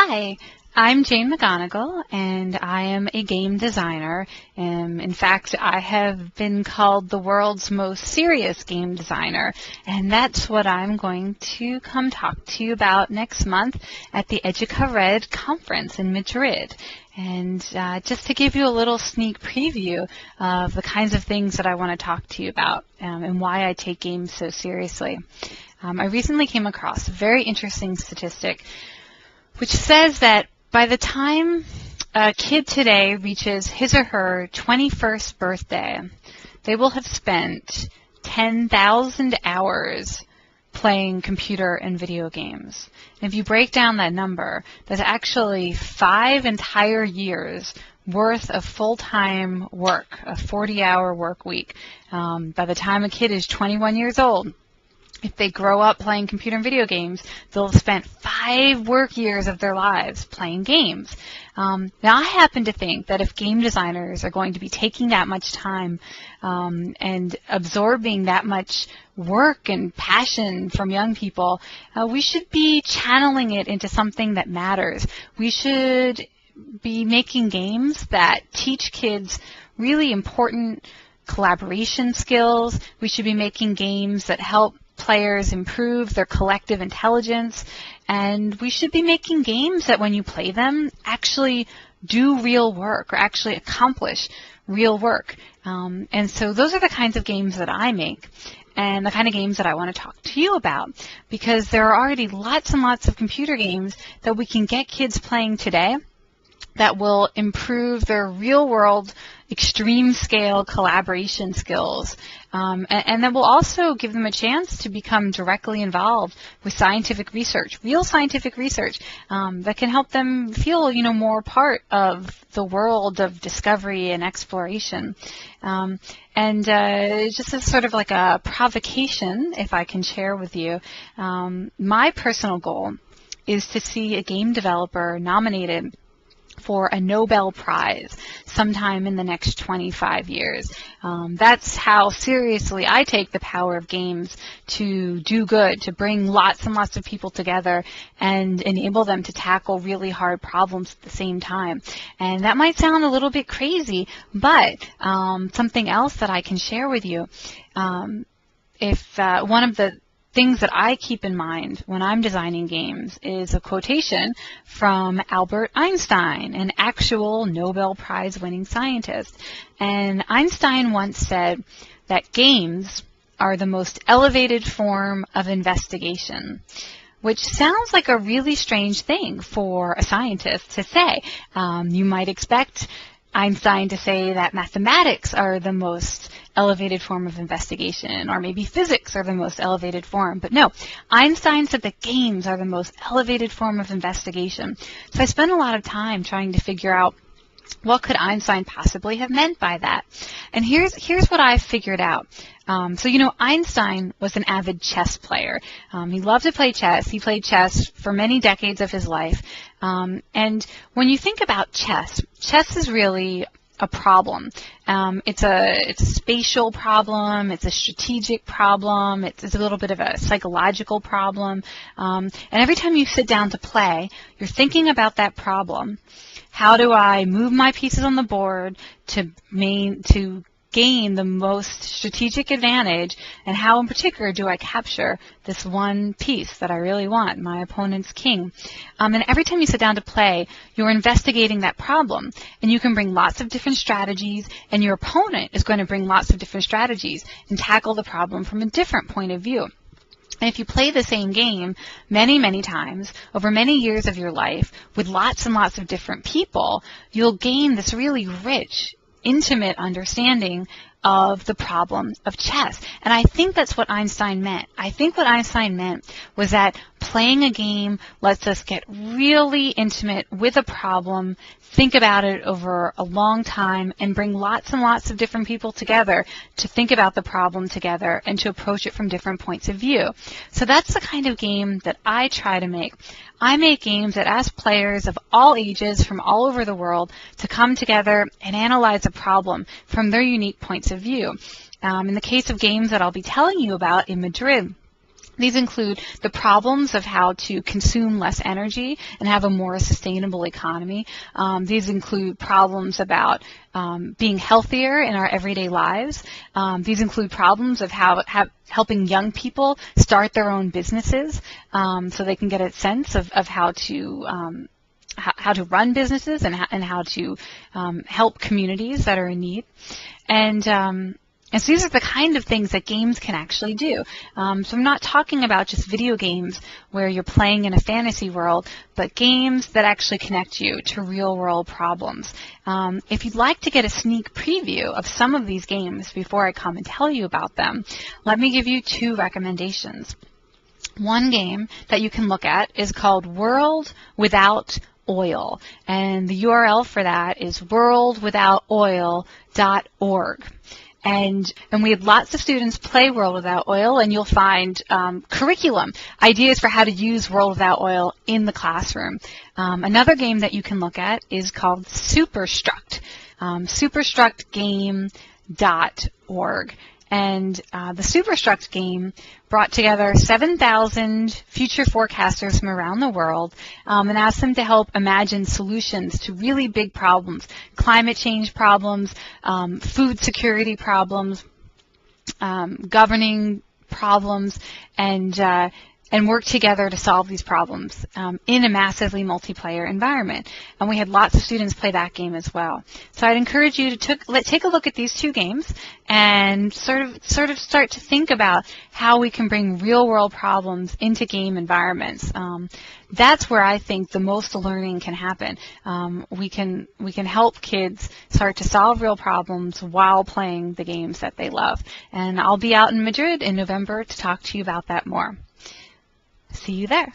Hi, I'm Jane McGonigal, and I am a game designer. In fact, I have been called the world's most serious game designer, and that's what I'm going to come talk to you about next month at the EducaRed Conference in Madrid. And just to give you a little sneak preview of the kinds of things that I want to talk to you about and why I take games so seriously. I recently came across a very interesting statistic which says that by the time a kid today reaches his or her 21st birthday, they will have spent 10,000 hours playing computer and video games. And if you break down that number, that's actually 5 entire years worth of full-time work, a 40-hour work week. By the time a kid is 21 years old, if they grow up playing computer and video games, they'll have spent 5 work years of their lives playing games. Now, I happen to think that if game designers are going to be taking that much time and absorbing that much work and passion from young people, we should be channeling it into something that matters. We should be making games that teach kids really important collaboration skills. We should be making games that help players improve their collective intelligence, and we should be making games that when you play them actually do real work or actually accomplish real work. And so those are the kinds of games that I make and the kind of games that I want to talk to you about, because there are already lots and lots of computer games that we can get kids playing today that will improve their real-world, extreme-scale collaboration skills, and that will also give them a chance to become directly involved with scientific research, real scientific research, that can help them feel, more part of the world of discovery and exploration. Just as sort of like a provocation, if I can share with you, my personal goal is to see a game developer nominated for a Nobel Prize sometime in the next 25 years. That's how seriously I take the power of games to do good, to bring lots and lots of people together and enable them to tackle really hard problems at the same time. And that might sound a little bit crazy, but something else that I can share with you, if one of the things that I keep in mind when I'm designing games is a quotation from Albert Einstein, an actual Nobel Prize winning scientist. And Einstein once said that games are the most elevated form of investigation, which sounds like a really strange thing for a scientist to say. You might expect Einstein to say that mathematics are the most elevated form of investigation, or maybe physics are the most elevated form. But no, Einstein said that games are the most elevated form of investigation. So I spent a lot of time trying to figure out what could Einstein possibly have meant by that. And here's what I figured out. Einstein was an avid chess player. He loved to play chess. He played chess for many decades of his life. And when you think about chess is really a problem. It's a spatial problem, it's a strategic problem, it's a little bit of a psychological problem. And every time you sit down to play, you're thinking about that problem. How do I move my pieces on the board to gain the most strategic advantage, and how in particular do I capture this one piece that I really want, my opponent's king? And every time you sit down to play, you're investigating that problem, and you can bring lots of different strategies, and your opponent is going to bring lots of different strategies and tackle the problem from a different point of view. And if you play the same game many, many times over many years of your life with lots and lots of different people, you'll gain this really rich, intimate understanding of the problem of chess. And I think that's what Einstein meant. I think what Einstein meant was that playing a game lets us get really intimate with a problem, think about it over a long time, and bring lots and lots of different people together to think about the problem together and to approach it from different points of view. So that's the kind of game that I try to make. I make games that ask players of all ages from all over the world to come together and analyze a problem from their unique points of view. In the case of games that I'll be telling you about in Madrid, These include the problems of how to consume less energy and have a more sustainable economy. These include problems about being healthier in our everyday lives. These include problems of helping young people start their own businesses so they can get a sense of how to run businesses and how to help communities that are in need. And so these are the kind of things that games can actually do. So I'm not talking about just video games where you're playing in a fantasy world, but games that actually connect you to real-world problems. If you'd like to get a sneak preview of some of these games before I come and tell you about them, let me give you 2 recommendations. One game that you can look at is called World Without Oil, and the URL for that is worldwithoutoil.org. And we had lots of students play World Without Oil, and you'll find curriculum, ideas for how to use World Without Oil in the classroom. Another game that you can look at is called Superstruct, superstructgame.org. And the Superstruct game brought together 7,000 future forecasters from around the world and asked them to help imagine solutions to really big problems, climate change problems, food security problems, governing problems, and work together to solve these problems in a massively multiplayer environment. And we had lots of students play that game as well. So I'd encourage you to take a look at these 2 games and sort of start to think about how we can bring real-world problems into game environments. That's where I think the most learning can happen. We can help kids start to solve real problems while playing the games that they love. And I'll be out in Madrid in November to talk to you about that more. See you there.